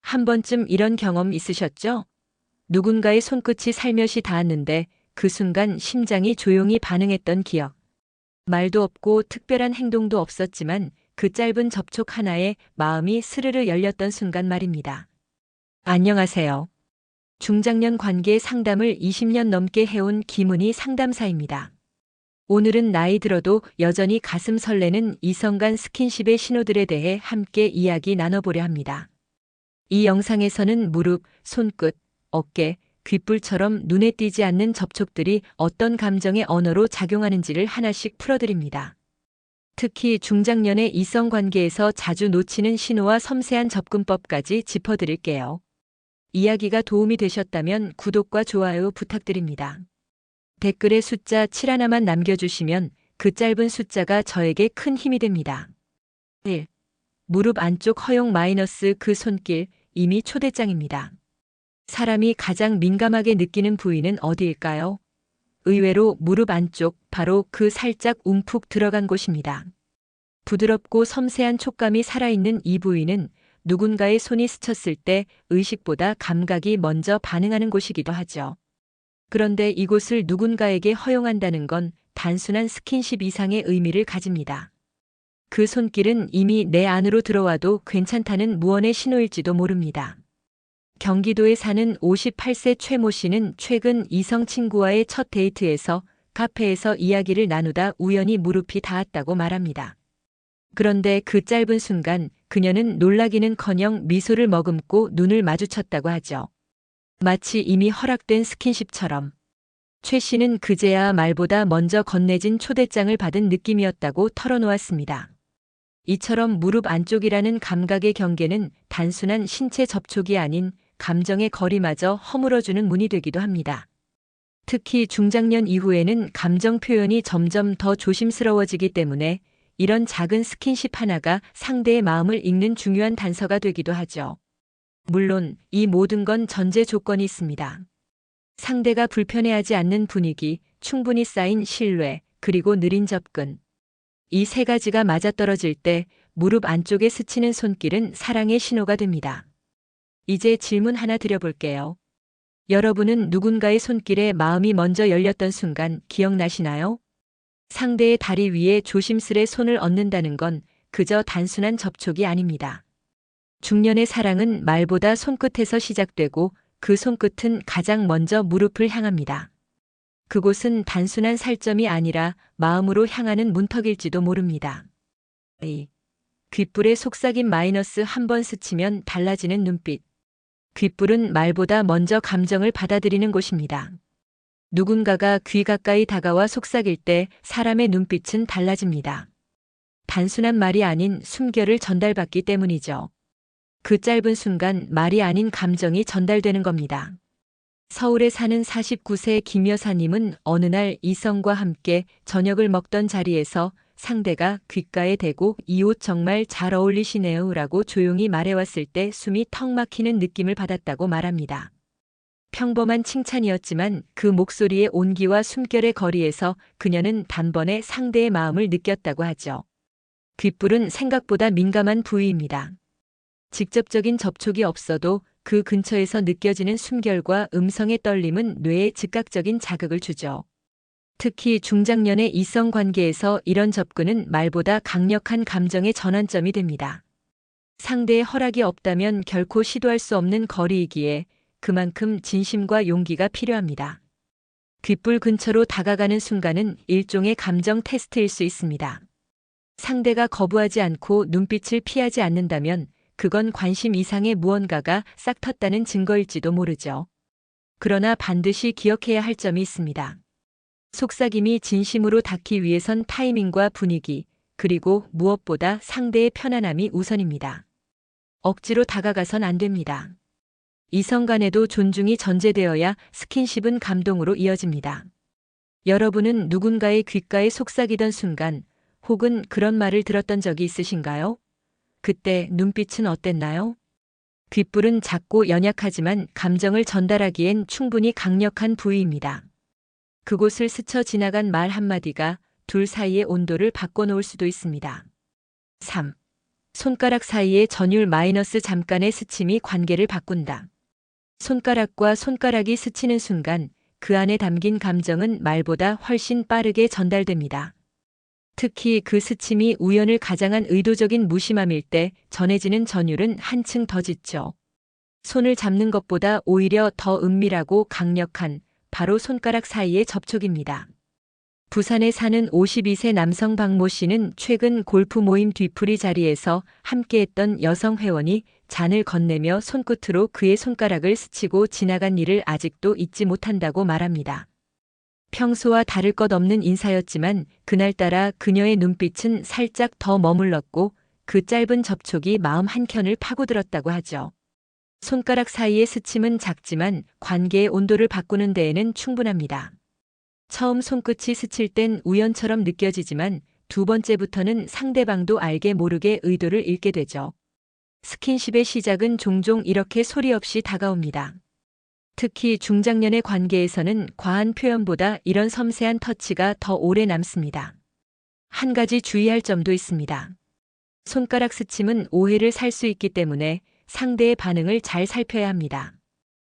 한 번쯤 이런 경험 있으셨죠? 누군가의 손끝이 살며시 닿았는데 그 순간 심장이 조용히 반응했던 기억. 말도 없고 특별한 행동도 없었지만 그 짧은 접촉 하나에 마음이 스르르 열렸던 순간 말입니다. 안녕하세요. 중장년 관계 상담을 20년 넘게 해온 김은희 상담사입니다. 오늘은 나이 들어도 여전히 가슴 설레는 이성 간 스킨십의 신호들에 대해 함께 이야기 나눠보려 합니다. 이 영상에서는 무릎, 손끝, 어깨, 귓불처럼 눈에 띄지 않는 접촉들이 어떤 감정의 언어로 작용하는지를 하나씩 풀어드립니다. 특히 중장년의 이성 관계에서 자주 놓치는 신호와 섬세한 접근법까지 짚어드릴게요. 이야기가 도움이 되셨다면 구독과 좋아요 부탁드립니다. 댓글에 숫자 7 하나만 남겨주시면 그 짧은 숫자가 저에게 큰 힘이 됩니다. 1. 무릎 안쪽 허용 - 그 손길, 이미 초대장입니다. 사람이 가장 민감하게 느끼는 부위는 어디일까요? 의외로 무릎 안쪽, 바로 그 살짝 움푹 들어간 곳입니다. 부드럽고 섬세한 촉감이 살아있는 이 부위는 누군가의 손이 스쳤을 때 의식보다 감각이 먼저 반응하는 곳이기도 하죠. 그런데 이곳을 누군가에게 허용한다는 건 단순한 스킨십 이상의 의미를 가집니다. 그 손길은 이미 내 안으로 들어와도 괜찮다는 무언의 신호일지도 모릅니다. 경기도에 사는 58세 최모 씨는 최근 이성 친구와의 첫 데이트에서 카페에서 이야기를 나누다 우연히 무릎이 닿았다고 말합니다. 그런데 그 짧은 순간 그녀는 놀라기는커녕 미소를 머금고 눈을 마주쳤다고 하죠. 마치 이미 허락된 스킨십처럼. 최 씨는 그제야 말보다 먼저 건네진 초대장을 받은 느낌이었다고 털어놓았습니다. 이처럼 무릎 안쪽이라는 감각의 경계는 단순한 신체 접촉이 아닌 감정의 거리마저 허물어주는 문이 되기도 합니다. 특히 중장년 이후에는 감정 표현이 점점 더 조심스러워지기 때문에 이런 작은 스킨십 하나가 상대의 마음을 읽는 중요한 단서가 되기도 하죠. 물론 이 모든 건 전제 조건이 있습니다. 상대가 불편해하지 않는 분위기, 충분히 쌓인 신뢰, 그리고 느린 접근. 이 세 가지가 맞아떨어질 때 무릎 안쪽에 스치는 손길은 사랑의 신호가 됩니다. 이제 질문 하나 드려볼게요. 여러분은 누군가의 손길에 마음이 먼저 열렸던 순간 기억나시나요? 상대의 다리 위에 조심스레 손을 얹는다는 건 그저 단순한 접촉이 아닙니다. 중년의 사랑은 말보다 손끝에서 시작되고 그 손끝은 가장 먼저 무릎을 향합니다. 그곳은 단순한 살점이 아니라 마음으로 향하는 문턱일지도 모릅니다. 2. 귓불에 속삭임 - 한 번 스치면 달라지는 눈빛. 귓불은 말보다 먼저 감정을 받아들이는 곳입니다. 누군가가 귀 가까이 다가와 속삭일 때 사람의 눈빛은 달라집니다. 단순한 말이 아닌 숨결을 전달받기 때문이죠. 그 짧은 순간 말이 아닌 감정이 전달되는 겁니다. 서울에 사는 49세 김 여사님은 어느 날 이성과 함께 저녁을 먹던 자리에서 상대가 귓가에 대고 "이 옷 정말 잘 어울리시네요 라고 조용히 말해왔을 때 숨이 턱 막히는 느낌을 받았다고 말합니다. 평범한 칭찬이었지만 그 목소리의 온기와 숨결의 거리에서 그녀는 단번에 상대의 마음을 느꼈다고 하죠. 귓불은 생각보다 민감한 부위입니다. 직접적인 접촉이 없어도 그 근처에서 느껴지는 숨결과 음성의 떨림은 뇌에 즉각적인 자극을 주죠. 특히 중장년의 이성 관계에서 이런 접근은 말보다 강력한 감정의 전환점이 됩니다. 상대의 허락이 없다면 결코 시도할 수 없는 거리이기에 그만큼 진심과 용기가 필요합니다. 귓불 근처로 다가가는 순간은 일종의 감정 테스트일 수 있습니다. 상대가 거부하지 않고 눈빛을 피하지 않는다면 그건 관심 이상의 무언가가 싹 텄다는 증거일지도 모르죠. 그러나 반드시 기억해야 할 점이 있습니다. 속삭임이 진심으로 닿기 위해선 타이밍과 분위기, 그리고 무엇보다 상대의 편안함이 우선입니다. 억지로 다가가선 안 됩니다. 이성 간에도 존중이 전제되어야 스킨십은 감동으로 이어집니다. 여러분은 누군가의 귓가에 속삭이던 순간 혹은 그런 말을 들었던 적이 있으신가요? 그때 눈빛은 어땠나요? 귓불은 작고 연약하지만 감정을 전달하기엔 충분히 강력한 부위입니다. 그곳을 스쳐 지나간 말 한마디가 둘 사이의 온도를 바꿔놓을 수도 있습니다. 3. 손가락 사이의 전율 마이너스 잠깐의 스침이 관계를 바꾼다. 손가락과 손가락이 스치는 순간 그 안에 담긴 감정은 말보다 훨씬 빠르게 전달됩니다. 특히 그 스침이 우연을 가장한 의도적인 무심함일 때 전해지는 전율은 한층 더 짙죠. 손을 잡는 것보다 오히려 더 은밀하고 강력한 바로 손가락 사이의 접촉입니다. 부산에 사는 52세 남성 박모 씨는 최근 골프 모임 뒤풀이 자리에서 함께했던 여성 회원이 잔을 건네며 손끝으로 그의 손가락을 스치고 지나간 일을 아직도 잊지 못한다고 말합니다. 평소와 다를 것 없는 인사였지만 그날따라 그녀의 눈빛은 살짝 더 머물렀고 그 짧은 접촉이 마음 한켠을 파고들었다고 하죠. 손가락 사이의 스침은 작지만 관계의 온도를 바꾸는 데에는 충분합니다. 처음 손끝이 스칠 땐 우연처럼 느껴지지만 두 번째부터는 상대방도 알게 모르게 의도를 읽게 되죠. 스킨십의 시작은 종종 이렇게 소리 없이 다가옵니다. 특히 중장년의 관계에서는 과한 표현보다 이런 섬세한 터치가 더 오래 남습니다. 한 가지 주의할 점도 있습니다. 손가락 스침은 오해를 살 수 있기 때문에 상대의 반응을 잘 살펴야 합니다.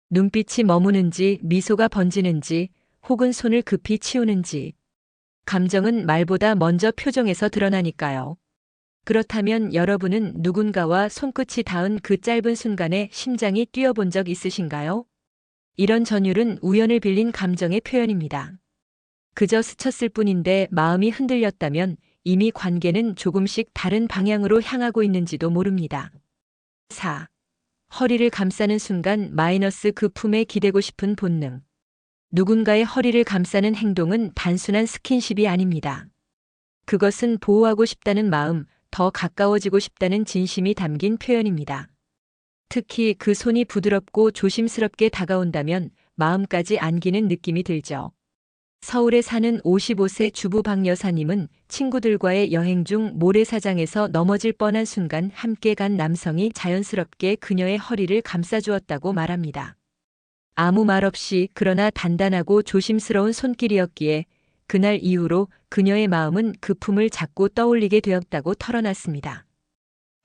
눈빛이 머무는지 미소가 번지는지 혹은 손을 급히 치우는지. 감정은 말보다 먼저 표정에서 드러나니까요. 그렇다면 여러분은 누군가와 손끝이 닿은 그 짧은 순간에 심장이 뛰어본 적 있으신가요? 이런 전율은 우연을 빌린 감정의 표현입니다. 그저 스쳤을 뿐인데 마음이 흔들렸다면 이미 관계는 조금씩 다른 방향으로 향하고 있는지도 모릅니다. 4. 허리를 감싸는 순간 마이너스 그 품에 기대고 싶은 본능. 누군가의 허리를 감싸는 행동은 단순한 스킨십이 아닙니다. 그것은 보호하고 싶다는 마음, 더 가까워지고 싶다는 진심이 담긴 표현입니다. 특히 그 손이 부드럽고 조심스럽게 다가온다면 마음까지 안기는 느낌이 들죠. 서울에 사는 55세 주부 박 여사님은 친구들과의 여행 중 모래사장에서 넘어질 뻔한 순간 함께 간 남성이 자연스럽게 그녀의 허리를 감싸주었다고 말합니다. 아무 말 없이 그러나 단단하고 조심스러운 손길이었기에 그날 이후로 그녀의 마음은 그 품을 자꾸 떠올리게 되었다고 털어놨습니다.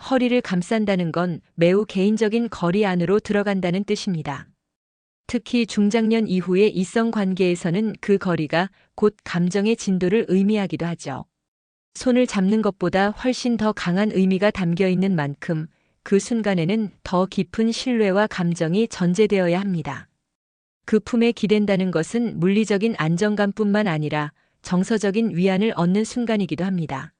허리를 감싼다는 건 매우 개인적인 거리 안으로 들어간다는 뜻입니다. 특히 중장년 이후의 이성 관계에서는 그 거리가 곧 감정의 진도를 의미하기도 하죠. 손을 잡는 것보다 훨씬 더 강한 의미가 담겨 있는 만큼 그 순간에는 더 깊은 신뢰와 감정이 전제되어야 합니다. 그 품에 기댄다는 것은 물리적인 안정감뿐만 아니라 정서적인 위안을 얻는 순간이기도 합니다.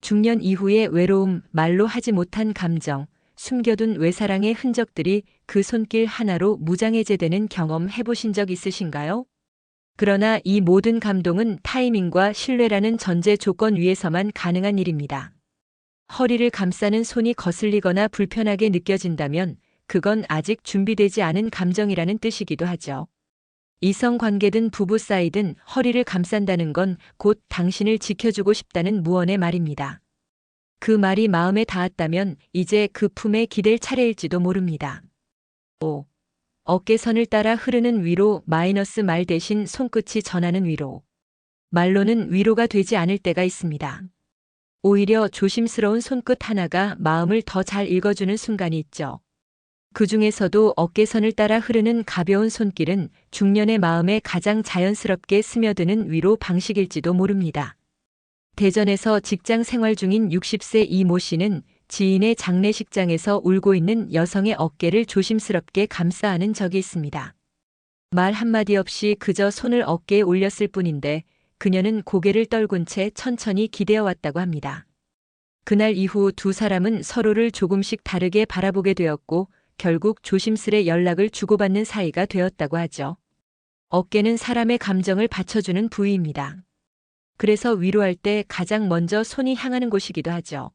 중년 이후의 외로움, 말로 하지 못한 감정, 숨겨둔 외사랑의 흔적들이 그 손길 하나로 무장해제되는 경험 해보신 적 있으신가요? 그러나 이 모든 감동은 타이밍과 신뢰라는 전제 조건 위에서만 가능한 일입니다. 허리를 감싸는 손이 거슬리거나 불편하게 느껴진다면 그건 아직 준비되지 않은 감정이라는 뜻이기도 하죠. 이성 관계든 부부 사이든 허리를 감싼다는 건 곧 당신을 지켜주고 싶다는 무언의 말입니다. 그 말이 마음에 닿았다면 이제 그 품에 기댈 차례일지도 모릅니다. 5. 어깨선을 따라 흐르는 위로 마이너스 말 대신 손끝이 전하는 위로. 말로는 위로가 되지 않을 때가 있습니다. 오히려 조심스러운 손끝 하나가 마음을 더 잘 읽어주는 순간이 있죠. 그 중에서도 어깨선을 따라 흐르는 가벼운 손길은 중년의 마음에 가장 자연스럽게 스며드는 위로 방식일지도 모릅니다. 대전에서 직장 생활 중인 60세 이모 씨는 지인의 장례식장에서 울고 있는 여성의 어깨를 조심스럽게 감싸 안은 적이 있습니다. 말 한마디 없이 그저 손을 어깨에 올렸을 뿐인데 그녀는 고개를 떨군 채 천천히 기대어 왔다고 합니다. 그날 이후 두 사람은 서로를 조금씩 다르게 바라보게 되었고 결국 조심스레 연락을 주고받는 사이가 되었다고 하죠. 어깨는 사람의 감정을 받쳐주는 부위입니다. 그래서 위로할 때 가장 먼저 손이 향하는 곳이기도 하죠.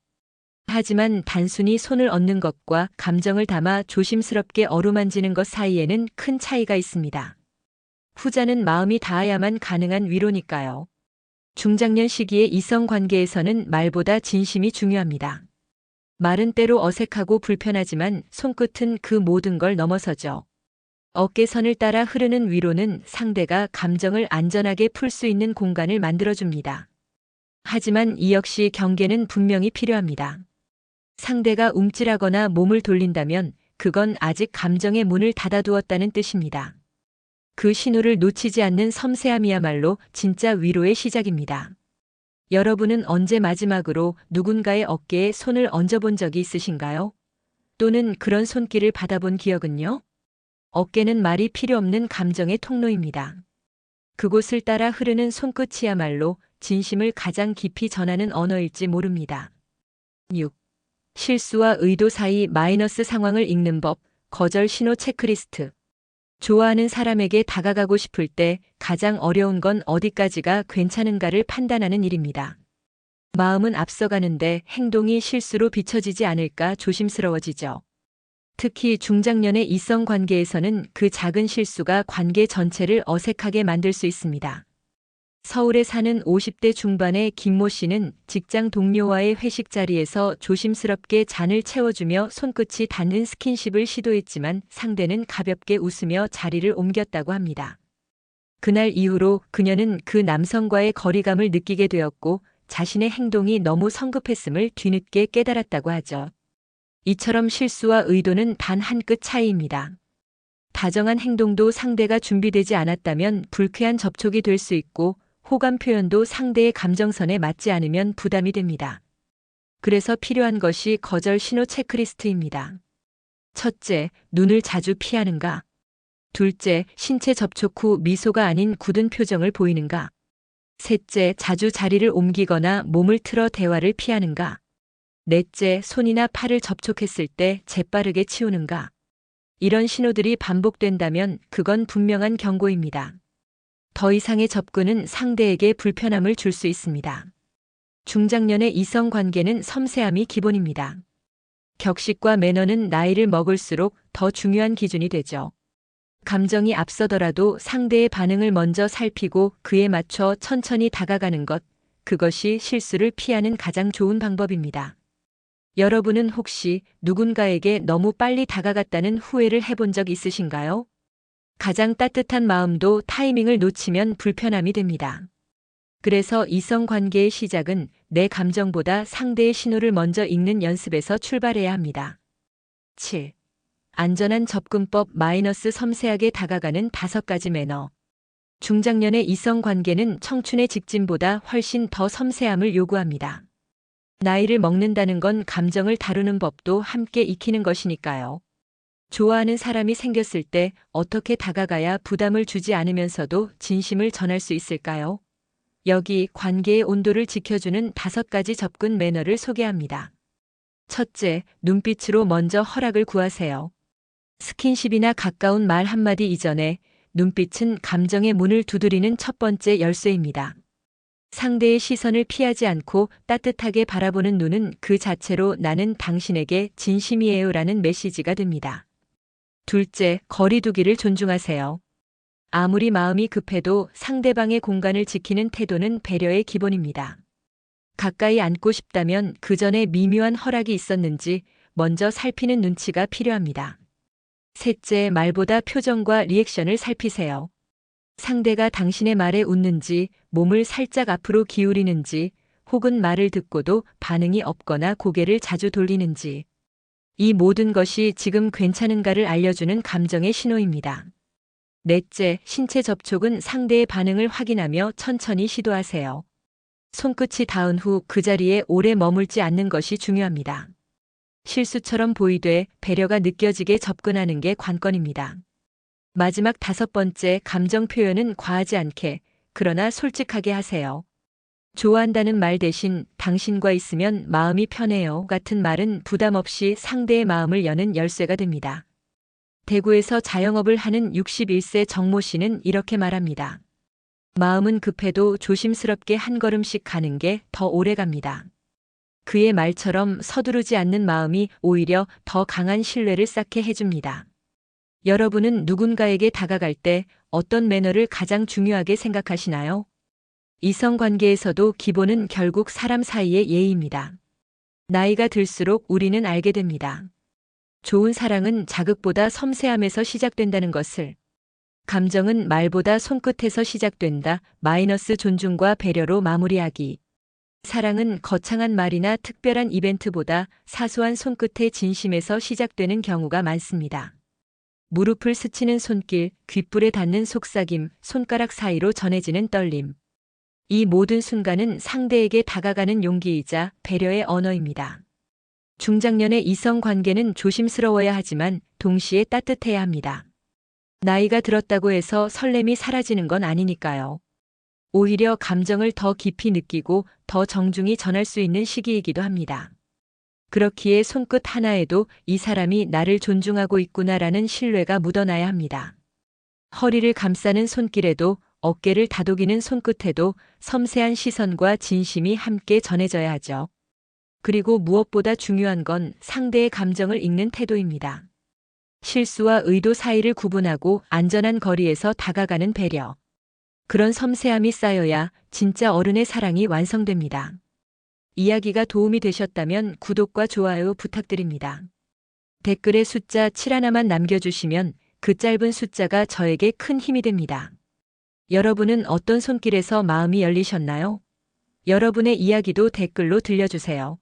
하지만 단순히 손을 얻는 것과 감정을 담아 조심스럽게 어루만지는 것 사이에는 큰 차이가 있습니다. 후자는 마음이 닿아야만 가능한 위로니까요. 중장년 시기의 이성 관계에서는 말보다 진심이 중요합니다. 말은 때로 어색하고 불편하지만 손끝은 그 모든 걸 넘어서죠. 어깨선을 따라 흐르는 위로는 상대가 감정을 안전하게 풀 수 있는 공간을 만들어줍니다. 하지만 이 역시 경계는 분명히 필요합니다. 상대가 움찔하거나 몸을 돌린다면 그건 아직 감정의 문을 닫아두었다는 뜻입니다. 그 신호를 놓치지 않는 섬세함이야말로 진짜 위로의 시작입니다. 여러분은 언제 마지막으로 누군가의 어깨에 손을 얹어본 적이 있으신가요? 또는 그런 손길을 받아본 기억은요? 어깨는 말이 필요 없는 감정의 통로입니다. 그곳을 따라 흐르는 손끝이야말로 진심을 가장 깊이 전하는 언어일지 모릅니다. 6. 실수와 의도 사이 마이너스 상황을 읽는 법, 거절 신호 체크리스트. 좋아하는 사람에게 다가가고 싶을 때 가장 어려운 건 어디까지가 괜찮은가를 판단하는 일입니다. 마음은 앞서가는데 행동이 실수로 비춰지지 않을까 조심스러워지죠. 특히 중장년의 이성 관계에서는 그 작은 실수가 관계 전체를 어색하게 만들 수 있습니다. 서울에 사는 50대 중반의 김모 씨는 직장 동료와의 회식 자리에서 조심스럽게 잔을 채워주며 손끝이 닿는 스킨십을 시도했지만 상대는 가볍게 웃으며 자리를 옮겼다고 합니다. 그날 이후로 그녀는 그 남성과의 거리감을 느끼게 되었고 자신의 행동이 너무 성급했음을 뒤늦게 깨달았다고 하죠. 이처럼 실수와 의도는 단 한 끗 차이입니다. 다정한 행동도 상대가 준비되지 않았다면 불쾌한 접촉이 될 수 있고 호감 표현도 상대의 감정선에 맞지 않으면 부담이 됩니다. 그래서 필요한 것이 거절 신호 체크리스트입니다. 첫째, 눈을 자주 피하는가? 둘째, 신체 접촉 후 미소가 아닌 굳은 표정을 보이는가? 셋째, 자주 자리를 옮기거나 몸을 틀어 대화를 피하는가? 넷째, 손이나 팔을 접촉했을 때 재빠르게 치우는가? 이런 신호들이 반복된다면 그건 분명한 경고입니다. 더 이상의 접근은 상대에게 불편함을 줄 수 있습니다. 중장년의 이성 관계는 섬세함이 기본입니다. 격식과 매너는 나이를 먹을수록 더 중요한 기준이 되죠. 감정이 앞서더라도 상대의 반응을 먼저 살피고 그에 맞춰 천천히 다가가는 것, 그것이 실수를 피하는 가장 좋은 방법입니다. 여러분은 혹시 누군가에게 너무 빨리 다가갔다는 후회를 해본 적 있으신가요? 가장 따뜻한 마음도 타이밍을 놓치면 불편함이 됩니다. 그래서 이성 관계의 시작은 내 감정보다 상대의 신호를 먼저 읽는 연습에서 출발해야 합니다. 7. 안전한 접근법 마이너스 섬세하게 다가가는 5가지 매너. 중장년의 이성 관계는 청춘의 직진보다 훨씬 더 섬세함을 요구합니다. 나이를 먹는다는 건 감정을 다루는 법도 함께 익히는 것이니까요. 좋아하는 사람이 생겼을 때 어떻게 다가가야 부담을 주지 않으면서도 진심을 전할 수 있을까요? 여기 관계의 온도를 지켜주는 5가지 접근 매너를 소개합니다. 첫째, 눈빛으로 먼저 허락을 구하세요. 스킨십이나 가까운 말 한마디 이전에 눈빛은 감정의 문을 두드리는 첫 번째 열쇠입니다. 상대의 시선을 피하지 않고 따뜻하게 바라보는 눈은 그 자체로 나는 당신에게 진심이에요라는 메시지가 됩니다. 둘째, 거리두기를 존중하세요. 아무리 마음이 급해도 상대방의 공간을 지키는 태도는 배려의 기본입니다. 가까이 앉고 싶다면 그 전에 미묘한 허락이 있었는지 먼저 살피는 눈치가 필요합니다. 셋째, 말보다 표정과 리액션을 살피세요. 상대가 당신의 말에 웃는지, 몸을 살짝 앞으로 기울이는지, 혹은 말을 듣고도 반응이 없거나 고개를 자주 돌리는지. 이 모든 것이 지금 괜찮은가를 알려주는 감정의 신호입니다. 넷째, 신체 접촉은 상대의 반응을 확인하며 천천히 시도하세요. 손끝이 닿은 후 그 자리에 오래 머물지 않는 것이 중요합니다. 실수처럼 보이되 배려가 느껴지게 접근하는 게 관건입니다. 마지막 5번째, 감정 표현은 과하지 않게, 그러나 솔직하게 하세요. 좋아한다는 말 대신 당신과 있으면 마음이 편해요 같은 말은 부담 없이 상대의 마음을 여는 열쇠가 됩니다. 대구에서 자영업을 하는 61세 정모 씨는 이렇게 말합니다. 마음은 급해도 조심스럽게 한 걸음씩 가는 게 더 오래 갑니다. 그의 말처럼 서두르지 않는 마음이 오히려 더 강한 신뢰를 쌓게 해줍니다. 여러분은 누군가에게 다가갈 때 어떤 매너를 가장 중요하게 생각하시나요? 이성 관계에서도 기본은 결국 사람 사이의 예의입니다. 나이가 들수록 우리는 알게 됩니다. 좋은 사랑은 자극보다 섬세함에서 시작된다는 것을. 감정은 말보다 손끝에서 시작된다. 마이너스 존중과 배려로 마무리하기. 사랑은 거창한 말이나 특별한 이벤트보다 사소한 손끝의 진심에서 시작되는 경우가 많습니다. 무릎을 스치는 손길, 귓불에 닿는 속삭임, 손가락 사이로 전해지는 떨림. 이 모든 순간은 상대에게 다가가는 용기이자 배려의 언어입니다. 중장년의 이성 관계는 조심스러워야 하지만 동시에 따뜻해야 합니다. 나이가 들었다고 해서 설렘이 사라지는 건 아니니까요. 오히려 감정을 더 깊이 느끼고 더 정중히 전할 수 있는 시기이기도 합니다. 그렇기에 손끝 하나에도 이 사람이 나를 존중하고 있구나라는 신뢰가 묻어나야 합니다. 허리를 감싸는 손길에도 어깨를 다독이는 손끝에도 섬세한 시선과 진심이 함께 전해져야 하죠. 그리고 무엇보다 중요한 건 상대의 감정을 읽는 태도입니다. 실수와 의도 사이를 구분하고 안전한 거리에서 다가가는 배려. 그런 섬세함이 쌓여야 진짜 어른의 사랑이 완성됩니다. 이야기가 도움이 되셨다면 구독과 좋아요 부탁드립니다. 댓글에 숫자 7 하나만 남겨주시면 그 짧은 숫자가 저에게 큰 힘이 됩니다. 여러분은 어떤 손길에서 마음이 열리셨나요? 여러분의 이야기도 댓글로 들려주세요.